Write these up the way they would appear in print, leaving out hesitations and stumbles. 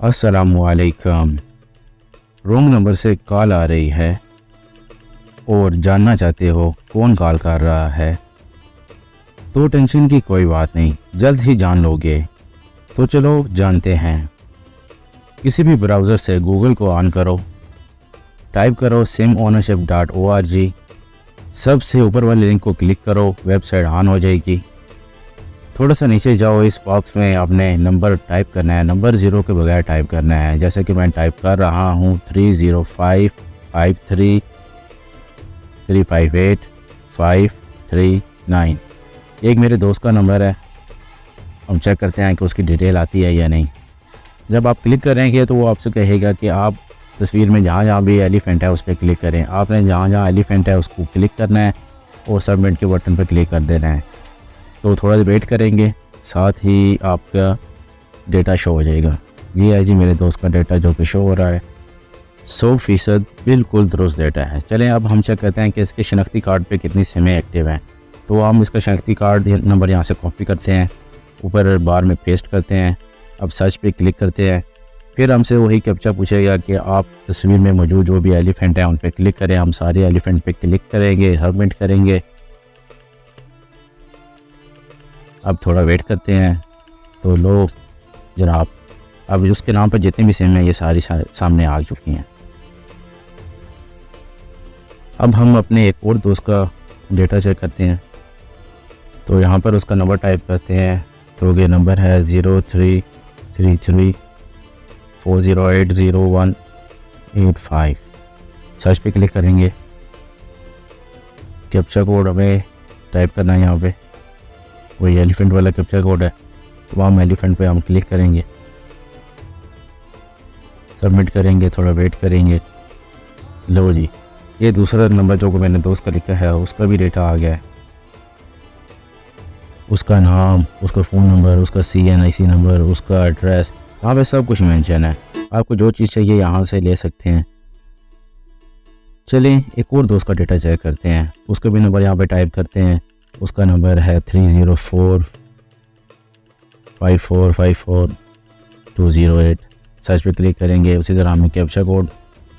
अस्सलामुअलैकुम। Wrong number से call आ रही है और जानना चाहते हो कौन कॉल कर रहा है, तो टेंशन की कोई बात नहीं, जल्द ही जान लोगे। तो चलो जानते हैं। किसी भी ब्राउज़र से गूगल को ऑन करो, टाइप करो simownership.org, सबसे ऊपर वाले लिंक को क्लिक करो, वेबसाइट ऑन हो जाएगी। थोड़ा सा नीचे जाओ, इस बॉक्स में आपने नंबर टाइप करना है, नंबर 0 के बगैर टाइप करना है। जैसे कि मैं टाइप कर रहा हूँ 3055358539539। एक मेरे दोस्त का नंबर है, हम चेक करते हैं कि उसकी डिटेल आती है या नहीं। जब आप क्लिक करेंगे तो वो आपसे कहेगा कि आप तस्वीर में जहाँ जहाँ भी एलिफेंट है उस पर क्लिक करें। आपने जहाँ जहाँ एलिफेंट है उसको क्लिक करना है और सबमिट के बटन पर क्लिक कर देना है। तो थोड़ा सा वेट करेंगे, साथ ही आपका डेटा शो हो जाएगा। जी है जी, मेरे दोस्त का डेटा जो कि शो हो रहा है 100% बिल्कुल दुरुस्त डेटा है। चलें अब हम चेक करते हैं कि इसके शनाख्ती कार्ड पे कितनी सिमें एक्टिव हैं। तो हम इसका शनाख्ती कार्ड नंबर यहाँ से कॉपी करते हैं, ऊपर बार में पेस्ट करते हैं। अब सर्च पे क्लिक करते हैं, फिर हमसे वही कैप्चा पूछेगा कि आप तस्वीर में मौजूद जो भी एलिफेंट है उन पर क्लिक करें। हम सारे एलिफेंट पे क्लिक करेंगे, सबमिट करेंगे। अब थोड़ा वेट करते हैं। तो लो जनाब, अब उसके नाम पर जितनी भी सिम है ये सारी सामने आ चुकी हैं। अब हम अपने एक और दोस्त का डेटा चेक करते हैं। तो यहाँ पर उसका नंबर टाइप करते हैं। तो ये नंबर है 033340800185। सर्च पे क्लिक करेंगे, कैप्चा कोड हमें टाइप करना है। यहाँ पे वही एलिफेंट वाला कैप्चा कोड है, तो वहाँ एलिफेंट पे हम क्लिक करेंगे, सबमिट करेंगे, थोड़ा वेट करेंगे। लो जी, ये दूसरा नंबर जो मैंने दोस्त का लिखा है उसका भी डेटा आ गया है। उसका नाम, उसका फ़ोन नंबर, उसका CNIC नंबर, उसका एड्रेस, यहाँ पे सब कुछ मेंशन है। आपको जो चीज़ चाहिए यहाँ से ले सकते हैं। चलें एक और दोस्त का डेटा चेक करते हैं। उसका भी नंबर यहाँ पे टाइप करते हैं। उसका नंबर है 3045454208। सर्च पे क्लिक करेंगे, उसी तरह हमें कैप्चा कोड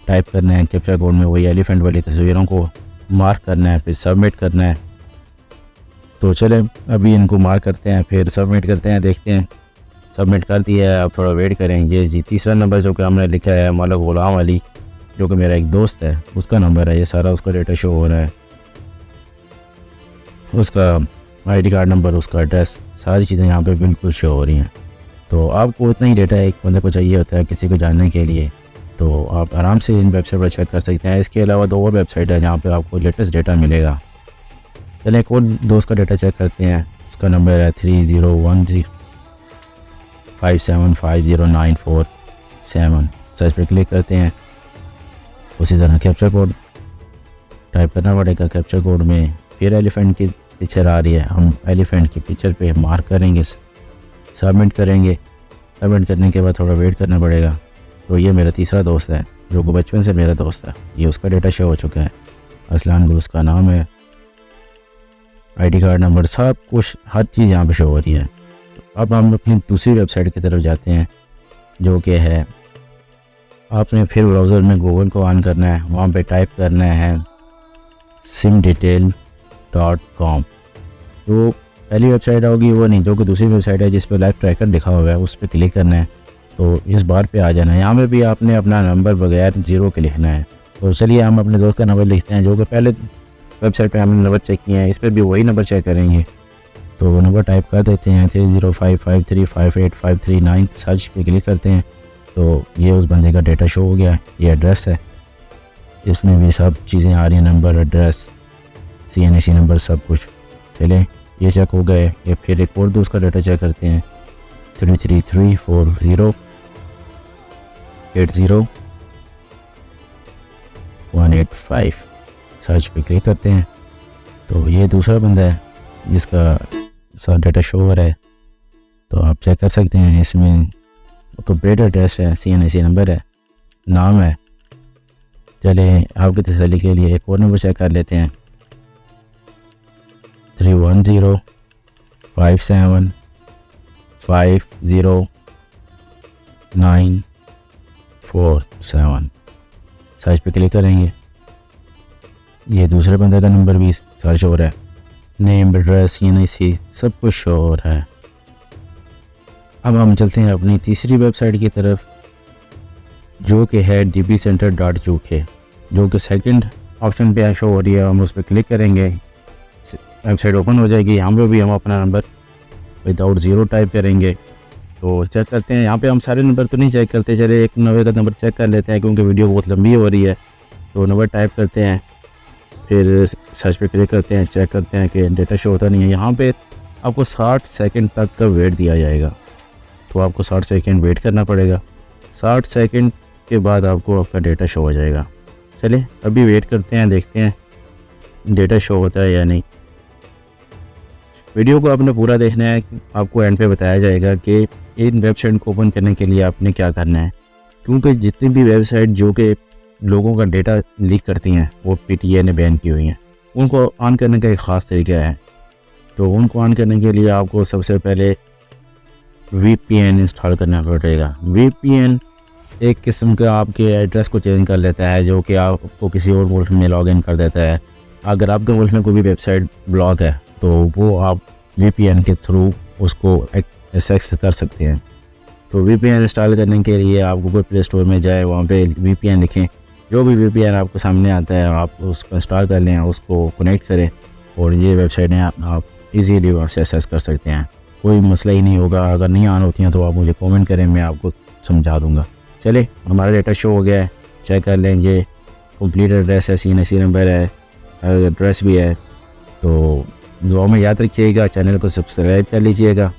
टाइप करना है। कैप्चा कोड में वही एलिफेंट वाली तस्वीरों को मार्क करना है, फिर सबमिट करना है। तो चले अभी इनको मार्क करते हैं, फिर सबमिट करते हैं, देखते हैं। सबमिट कर दिया है, अब थोड़ा वेट करेंगे। जी तीसरा नंबर जो कि हमने लिखा है मौला गुलाम अली, जो कि मेरा एक दोस्त है, उसका नंबर है। ये सारा उसका डेटा शो हो रहा है, उसका ID कार्ड नंबर, उसका एड्रेस, सारी चीज़ें यहाँ पे बिल्कुल शो हो रही हैं। तो आपको इतना ही डेटा एक बंदे को चाहिए होता है किसी को जानने के लिए, तो आप आराम से इन वेबसाइट पर चेक कर सकते हैं। इसके अलावा 2 और वेबसाइट है जहाँ पे आपको लेटेस्ट डेटा मिलेगा। चलिए एक और दोस्त का डेटा चेक करते हैं। उसका नंबर है 301057509447। सर्च पर क्लिक करते हैं, उसी तरह कैप्चा कोड टाइप करना पड़ेगा। कैप्चा कोड में फिर एलिफेंट की पिक्चर आ रही है, हम एलिफेंट की पिक्चर पे मार्क करेंगे, सबमिट करेंगे। सबमिट करने के बाद थोड़ा वेट करना पड़ेगा। तो ये मेरा तीसरा दोस्त है जो बचपन से मेरा दोस्त है, ये उसका डेटा शो हो चुका है। असलान गुल उसका नाम है, ID कार्ड नंबर, सब कुछ, हर चीज़ यहाँ पे शो हो रही है। अब हम अपनी दूसरी वेबसाइट की तरफ जाते हैं, जो कि है, आपने फिर ब्राउज़र में गूगल को ऑन करना है, वहाँ पे टाइप करना है simdetail.com। तो पहली वेबसाइट होगी वो नहीं, जो कि दूसरी वेबसाइट है जिस पर लाइव ट्रैकर लिखा हुआ है, उस पर क्लिक करना है। तो इस बार पे आ जाना है। यहाँ पे भी आपने अपना नंबर बगैर 0 के लिखना है। तो चलिए हम अपने दोस्त का नंबर लिखते हैं, जो कि पहले वेबसाइट पे हमने नंबर चेक किया है, इस पर भी वही नंबर चेक करेंगे। तो वो नंबर टाइप कर देते हैं 3055358539। सर्च पे क्लिक करते हैं, तो ये उस बंदे का डेटा शो हो गया। ये एड्रेस है, इसमें भी सब चीज़ें आ रही हैं, नंबर, एड्रेस, CNIC नंबर, सब कुछ। चलें ये चेक हो गए। ये फिर एक और दोस्त का डेटा चेक करते हैं 33340800185। सर्च पे क्लिक करते हैं, तो ये दूसरा बंदा है जिसका सब डेटा शो हो रहा है। तो आप चेक कर सकते हैं, इसमें कंप्लीट एड्रेस है, CNIC नंबर है, नाम है। चले आपकी तसल्ली के लिए एक और नंबर चेक कर लेते हैं 3105750 9 47 सर्च पे क्लिक करेंगे। ये दूसरे बंदे का नंबर भी सर्च हो रहा है, नेम एड्रेस NIC सब कुछ शो हो रहा है। अब हम चलते हैं अपनी तीसरी वेबसाइट की तरफ जो कि है dbcenter.uk, जो कि सेकंड ऑप्शन पे शो हो रही है। हम उस पर क्लिक करेंगे, वेबसाइट ओपन हो जाएगी। यहाँ पे भी हम अपना नंबर विदाउट ज़ीरो टाइप करेंगे तो चेक करते हैं। यहाँ पे हम सारे नंबर तो नहीं चेक करते, चले एक नंबर का नंबर चेक कर लेते हैं क्योंकि वीडियो बहुत लंबी हो रही है। तो नंबर टाइप करते हैं, फिर सर्च पे क्लिक करते हैं, चेक करते हैं कि डेटा शो होता नहीं है। यहाँ पे आपको 60 सेकंड तक का वेट दिया जाएगा, तो आपको 60 सेकंड वेट करना पड़ेगा। 60 सेकंड के बाद आपको आपका डेटा शो हो जाएगा। चलिए अभी वेट करते हैं, देखते हैं डेटा शो होता है या नहीं। वीडियो को आपने पूरा देखना है, आपको एंड पे बताया जाएगा कि इन वेबसाइट को ओपन करने के लिए आपने क्या करना है, क्योंकि जितनी भी वेबसाइट जो कि लोगों का डेटा लीक करती हैं वो PTA ने बैन की हुई हैं। उनको ऑन करने का एक ख़ास तरीका है। तो उनको ऑन करने के लिए आपको सबसे पहले VPN इंस्टॉल करना पड़ेगा। VPN एक किस्म का आपके एड्रेस को चेंज कर लेता है, जो कि आपको किसी और मुल्क में लॉगिन कर देता है। अगर आपके मुल्क में कोई भी वेबसाइट ब्लॉक है तो वो आप VPN के थ्रू उसको एक्सेस कर सकते हैं। तो VPN इंस्टॉल करने के लिए आपको कोई प्ले स्टोर में जाए, वहाँ पे VPN लिखें, जो भी VPN आपको सामने आता है आप उसको इंस्टॉल कर लें, उसको कनेक्ट करें और ये वेबसाइटें आप इजीली वहाँ से एक्सेस कर सकते हैं। कोई मसला ही नहीं होगा। अगर नहीं ऑन होती हैं तो आप मुझे कमेंट करें, मैं आपको समझा दूँगा। चले हमारा डेटा शो हो गया है, चेक कर लें। ये कंप्लीट एड्रेस है, NIC नंबर है, एड्रेस भी है। तो दुआ में याद रखिएगा, चैनल को सब्सक्राइब कर लीजिएगा।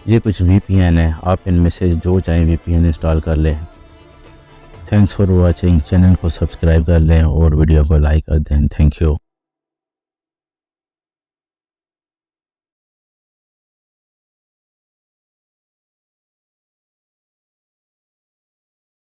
ये कुछ VPN है, आप इनमें से जो चाहें VPN इंस्टॉल कर लें। Thanks for watching. चैनल को सब्सक्राइब कर लें और वीडियो को लाइक कर दें। Thank you.